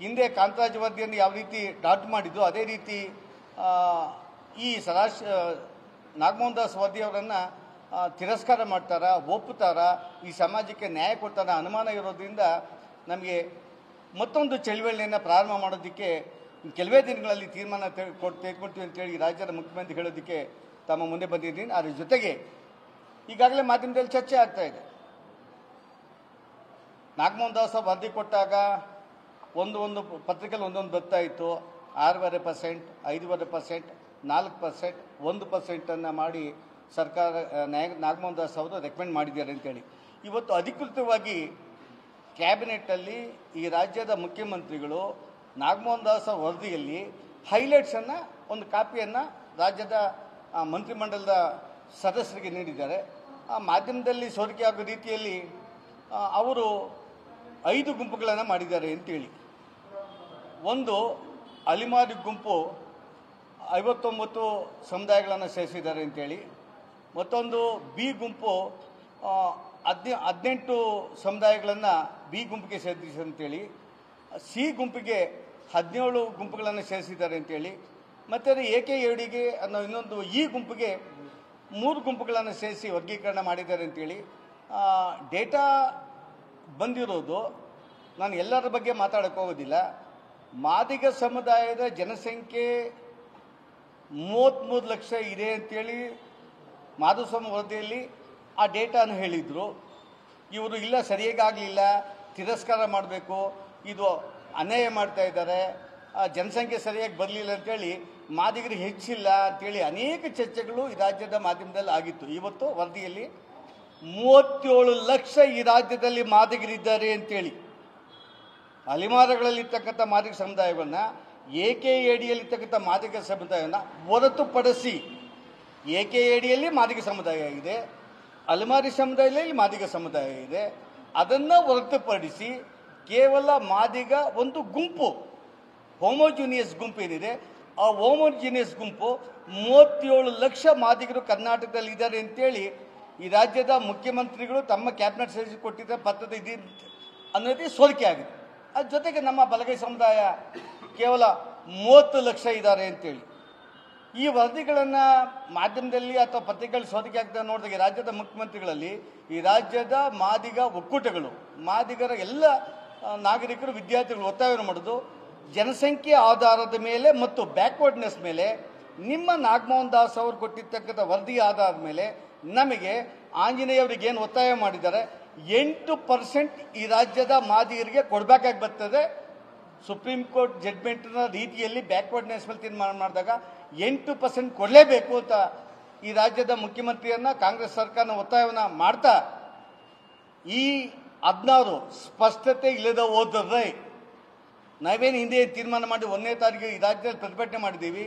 ಹಿಂದೆ ಕಾಂತರಾಜ್ ವರದಿಯನ್ನು ಯಾವ ರೀತಿ ಡ್ರಾಫ್ಟ್ ಮಾಡಿದ್ದು ಅದೇ ರೀತಿ ಈ ನಾಗಮೋಹನ್ ದಾಸ್ ವರದಿಯವರನ್ನು ತಿರಸ್ಕಾರ ಮಾಡ್ತಾರಾ, ಒಪ್ಪುತ್ತಾರಾ, ಈ ಸಮಾಜಕ್ಕೆ ನ್ಯಾಯ ಕೊಡ್ತಾರಾ ಅನುಮಾನ ಇರೋದ್ರಿಂದ ನಮಗೆ ಮತ್ತೊಂದು ಚಳವಳಿಯನ್ನು ಪ್ರಾರಂಭ ಮಾಡೋದಕ್ಕೆ ಕೆಲವೇ ದಿನಗಳಲ್ಲಿ ತೀರ್ಮಾನ ತೆಗೆದುಕೊಳ್ತೀವಿ ಅಂತೇಳಿ ರಾಜ್ಯದ ಮುಖ್ಯಮಂತ್ರಿ ಹೇಳೋದಕ್ಕೆ ತಮ್ಮ ಮುಂದೆ ಬಂದಿದ್ದೀನಿ. ಅದರ ಜೊತೆಗೆ ಈಗಾಗಲೇ ಮಾಧ್ಯಮದಲ್ಲಿ ಚರ್ಚೆ ಆಗ್ತಾ ಇದೆ. ನಾಗಮೋಹನ್ ದಾಸ್ ವರದಿ ಕೊಟ್ಟಾಗ ಒಂದು ಪತ್ರಿಕೆಯಲ್ಲಿ ಒಂದೊಂದು ಬರ್ತಾ ಇತ್ತು. 6.5%, 5.5%, 4%, 1% ಮಾಡಿ ಸರ್ಕಾರ ನಾಗಮೋಹನ್ ದಾಸ್ ಅವರು ರೆಕಮೆಂಡ್ ಮಾಡಿದ್ದಾರೆ ಅಂತೇಳಿ ಇವತ್ತು ಅಧಿಕೃತವಾಗಿ ಕ್ಯಾಬಿನೆಟ್ಟಲ್ಲಿ ಈ ರಾಜ್ಯದ ಮುಖ್ಯಮಂತ್ರಿಗಳು ನಾಗಮೋಹನ್ ದಾಸ್ ವರದಿಯಲ್ಲಿ ಹೈಲೈಟ್ಸನ್ನು ಒಂದು ಕಾಪಿಯನ್ನು ರಾಜ್ಯದ ಮಂತ್ರಿಮಂಡಲದ ಸದಸ್ಯರಿಗೆ ನೀಡಿದ್ದಾರೆ. ಆ ಮಾಧ್ಯಮದಲ್ಲಿ ಸೋರಿಕೆ ಆಗೋ ರೀತಿಯಲ್ಲಿ ಅವರು 5 ಗುಂಪುಗಳನ್ನು ಮಾಡಿದ್ದಾರೆ ಅಂತೇಳಿ. ಒಂದು ಅಲಿಮಾರಿ ಗುಂಪು 59 ಸಮುದಾಯಗಳನ್ನು ಸೇರಿಸಿದ್ದಾರೆ ಅಂತೇಳಿ, ಮತ್ತೊಂದು ಬಿ ಗುಂಪು 18 ಸಮುದಾಯಗಳನ್ನು ಬಿ ಗುಂಪಿಗೆ ಸೇರಿಸಿದೆ ಅಂತೇಳಿ, ಸಿ ಗುಂಪಿಗೆ 17 ಗುಂಪುಗಳನ್ನು ಸೇರಿಸಿದ್ದಾರೆ ಅಂತೇಳಿ, ಮತ್ತು AKADಗೆ ಅನ್ನೋ ಇನ್ನೊಂದು ಈ ಗುಂಪಿಗೆ 3 ಗುಂಪುಗಳನ್ನು ಸೇರಿಸಿ ವರ್ಗೀಕರಣ ಮಾಡಿದ್ದಾರೆ ಅಂತೇಳಿ ಡೇಟಾ ಬಂದಿರೋದು. ನಾನು ಎಲ್ಲರ ಬಗ್ಗೆ ಮಾತಾಡೋಕ್ಕೆ ಹೋಗೋದಿಲ್ಲ. ಮಾದಿಗ ಸಮುದಾಯದ ಜನಸಂಖ್ಯೆ 33 ಲಕ್ಷ ಇದೆ ಅಂತೇಳಿ ಮಾಧುಸ್ವಾಮಿ ವರದಿಯಲ್ಲಿ ಆ ಡೇಟಾನು ಹೇಳಿದರು. ಇವರು ಇಲ್ಲ ಸರಿಯಾಗಲಿಲ್ಲ, ತಿರಸ್ಕಾರ ಮಾಡಬೇಕು, ಇದು ಅನ್ಯಾಯ ಮಾಡ್ತಾ ಇದ್ದಾರೆ, ಜನಸಂಖ್ಯೆ ಸರಿಯಾಗಿ ಬರಲಿಲ್ಲ ಅಂತೇಳಿ ಮಾದಿಗರು ಹೆಚ್ಚಿಲ್ಲ ಅಂತೇಳಿ ಅನೇಕ ಚರ್ಚೆಗಳು ಈ ರಾಜ್ಯದ ಮಾಧ್ಯಮದಲ್ಲಿ ಆಗಿತ್ತು. ಇವತ್ತು ವರದಿಯಲ್ಲಿ 37 ಲಕ್ಷ ಈ ರಾಜ್ಯದಲ್ಲಿ ಮಾದಿಗರಿದ್ದಾರೆ ಅಂತೇಳಿ ಅಲಿಮಾರಗಳಲ್ಲಿರ್ತಕ್ಕಂಥ ಮಾದಿಗ ಸಮುದಾಯಗಳನ್ನ AKADಯಲ್ಲಿರ್ತಕ್ಕಂಥ ಮಾದಿಗ ಸಮುದಾಯವನ್ನು ಹೊರತುಪಡಿಸಿ AKADಯಲ್ಲಿ ಮಾದಿಗ ಸಮುದಾಯ ಇದೆ, ಅಲಿಮಾರಿ ಸಮುದಾಯದಲ್ಲಿ ಮಾದಿಗ ಸಮುದಾಯ ಇದೆ. ಅದನ್ನು ಹೊರತುಪಡಿಸಿ ಕೇವಲ ಮಾದಿಗ ಒಂದು ಗುಂಪು, ಹೋಮೋಜಿನಿಯಸ್ ಗುಂಪು ಏನಿದೆ, ಆ ಹೋಮೋಜಿನಿಯಸ್ ಗುಂಪು 37 ಲಕ್ಷ ಮಾದಿಗರು ಕರ್ನಾಟಕದಲ್ಲಿ ಇದ್ದಾರೆ ಅಂತೇಳಿ ಈ ರಾಜ್ಯದ ಮುಖ್ಯಮಂತ್ರಿಗಳು ತಮ್ಮ ಕ್ಯಾಬಿನೆಟ್ ಸಚಿವರು ಕೊಟ್ಟಿದ್ದ ಪತ್ರದ ಇದೆ ಅನ್ನೋದೇ ಸೋರಿಕೆ ಆಗಿದೆ. ಅದ್ರ ಜೊತೆಗೆ ನಮ್ಮ ಬಲಗೈ ಸಮುದಾಯ ಕೇವಲ 30 ಲಕ್ಷ ಇದ್ದಾರೆ ಅಂತೇಳಿ ಈ ವರದಿಗಳನ್ನು ಮಾಧ್ಯಮದಲ್ಲಿ ಅಥವಾ ಪತ್ರಿಕೆಗಳಲ್ಲಿ ಸೋರಿಕೆ ಆಗ್ತಾ ನೋಡಿದಾಗ ರಾಜ್ಯದ ಮುಖ್ಯಮಂತ್ರಿಗಳಲ್ಲಿ ಈ ರಾಜ್ಯದ ಮಾದಿಗ ಒಕ್ಕೂಟಗಳು, ಮಾದಿಗರ ಎಲ್ಲ ನಾಗರಿಕರು, ವಿದ್ಯಾರ್ಥಿಗಳು ಒತ್ತಾಯವನ್ನು ಮಾಡೋದು ಜನಸಂಖ್ಯೆ ಆಧಾರದ ಮೇಲೆ ಮತ್ತು ಬ್ಯಾಕ್ವರ್ಡ್ನೆಸ್ ಮೇಲೆ ನಿಮ್ಮ ನಾಗಮೋಹನ್ ದಾಸ್ ಅವರು ಕೊಟ್ಟಿರ್ತಕ್ಕಂಥ ವರದಿ ಆಧಾರದ ಮೇಲೆ ನಮಗೆ ಆಂಜನೇಯವರಿಗೆ ಏನು ಒತ್ತಾಯ ಮಾಡಿದ್ದಾರೆ 8% ಈ ರಾಜ್ಯದ ಮಾದಿಗರಿಗೆ ಕೊಡಬೇಕಾಗಿ ಬರ್ತದೆ. ಸುಪ್ರೀಂ ಕೋರ್ಟ್ ಜಡ್ಮೆಂಟ್ನ ರೀತಿಯಲ್ಲಿ ಬ್ಯಾಕ್ವರ್ಡ್ನೆಸ್ ಮೇಲೆ ತೀರ್ಮಾನ ಮಾಡಿದಾಗ 8% ಕೊಡಲೇಬೇಕು ಅಂತ ಈ ರಾಜ್ಯದ ಮುಖ್ಯಮಂತ್ರಿಯನ್ನ ಕಾಂಗ್ರೆಸ್ ಸರ್ಕಾರನ ಒತ್ತಾಯವನ್ನು ಮಾಡ್ತಾ ಈ 16 ಸ್ಪಷ್ಟತೆ ಇಲ್ಲದ ಹೋದರೆ ನಾವೇನು ಹಿಂದೆ ತೀರ್ಮಾನ ಮಾಡಿ 1ನೇ ತಾರೀಕಿಗೆ ಈ ರಾಜ್ಯದಲ್ಲಿ ಪ್ರತಿಭಟನೆ ಮಾಡಿದ್ದೀವಿ.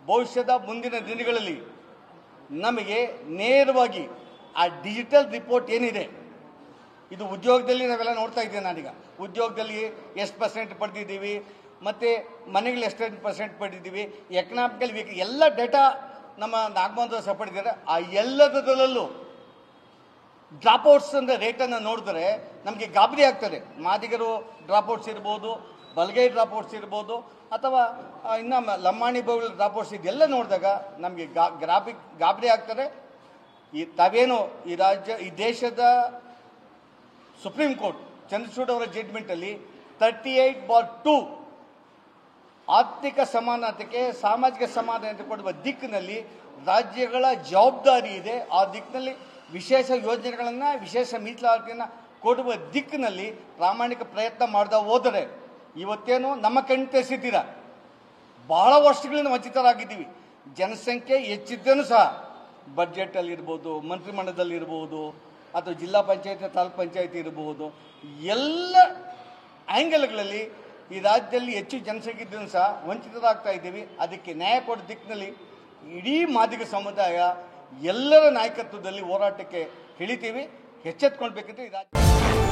ಭವಿಷ್ಯದ ಮುಂದಿನ ದಿನಗಳಲ್ಲಿ ನಮಗೆ ನೇರವಾಗಿ ಆ ಡಿಜಿಟಲ್ ರಿಪೋರ್ಟ್ ಏನಿದೆ, ಇದು ಉದ್ಯೋಗದಲ್ಲಿ ನಾವೆಲ್ಲ ನೋಡ್ತಾ ಇದ್ದೀವಿ. ನಾನೀಗ ಉದ್ಯೋಗದಲ್ಲಿ ಎಷ್ಟು % ಪಡೆದಿದ್ದೀವಿ, ಮತ್ತು ಮನೆಗಳು ಎಷ್ಟು % ಪಡೆದಿದ್ದೀವಿ, ಎಕನಾಮಿಕಲ್ ವೀಕ್ ಎಲ್ಲ ಡೇಟಾ ನಮ್ಮ ನಾಗಮೋಹನ್ ದಾಸ್ ಪಡೆದಿದ್ದಾರೆ. ಆ ಎಲ್ಲದರಲ್ಲೂ ಡ್ರಾಪ್ಔಟ್ಸ್ ಅಂದರೆ ರೇಟನ್ನು ನೋಡಿದ್ರೆ ನಮಗೆ ಗಾಬರಿ ಆಗ್ತದೆ. ಮಾದಿಗರು ಡ್ರಾಪ್ಔಟ್ಸ್ ಇರ್ಬೋದು, ಬಲಗೈ ಡ್ರಾಪ್ಔಟ್ಸ್ ಇರ್ಬೋದು, ಅಥವಾ ಇನ್ನು ಲಂಬಾಣಿ ಬಹುಗಳು ಡ್ರಾಪ್ಔಟ್ಸ್ ಇದೆಲ್ಲ ನೋಡಿದಾಗ ನಮಗೆ ಗಾಬರಿ ಆಗ್ತದೆ. ತಾವೇನು ಈ ದೇಶದ ಸುಪ್ರೀಂ ಕೋರ್ಟ್ ಚಂದ್ರಚೂಡ್ ಅವರ ಜಡ್ಮೆಂಟಲ್ಲಿ 38/2 ಆರ್ಥಿಕ ಸಮಾನತೆಗೆ, ಸಾಮಾಜಿಕ ಸಮಾನತೆ ಕೊಡುವ ದಿಕ್ಕಿನಲ್ಲಿ ರಾಜ್ಯಗಳ ಜವಾಬ್ದಾರಿ ಇದೆ. ಆ ದಿಕ್ಕಿನಲ್ಲಿ ವಿಶೇಷ ಯೋಜನೆಗಳನ್ನು, ವಿಶೇಷ ಮೀಸಲಾತಿಯನ್ನು ಕೊಡುವ ದಿಕ್ಕಿನಲ್ಲಿ ಪ್ರಾಮಾಣಿಕ ಪ್ರಯತ್ನ ಮಾಡ್ತಾ ಹೋದರೆ ಇವತ್ತೇನು ನಮ್ಮ ಕಣ್ಣು ತೆರೆಸಿದ್ದೀರಾ, ಬಹಳ ವರ್ಷಗಳಿಂದ ವಂಚಿತರಾಗಿದ್ದೀವಿ. ಜನಸಂಖ್ಯೆ ಹೆಚ್ಚಿದ್ದೂ ಸಹ ಬಡ್ಜೆಟಲ್ಲಿ ಇರ್ಬೋದು, ಮಂತ್ರಿಮಂಡಲದಲ್ಲಿ ಇರ್ಬೋದು, ಅಥವಾ ಜಿಲ್ಲಾ ಪಂಚಾಯತ್, ತಾಲೂಕು ಪಂಚಾಯತ್ ಇರಬಹುದು, ಎಲ್ಲ ಆ್ಯಂಗಲ್ಗಳಲ್ಲಿ ಈ ರಾಜ್ಯದಲ್ಲಿ ಹೆಚ್ಚು ಜನಸಂಖ್ಯೆ ಇದ್ದೂ ಸಹ ವಂಚಿತರಾಗ್ತಾ ಇದ್ದೀವಿ. ಅದಕ್ಕೆ ನ್ಯಾಯ ಕೊಡೋ ದಿಕ್ಕಿನಲ್ಲಿ ಇಡೀ ಮಾದಿಗ ಸಮುದಾಯ ಎಲ್ಲರ ನಾಯಕತ್ವದಲ್ಲಿ ಹೋರಾಟಕ್ಕೆ ಇಳಿತೀವಿ. ಎಚ್ಚೆತ್ಕೊಳ್ಬೇಕಂತ ಈ ರಾಜ್ಯ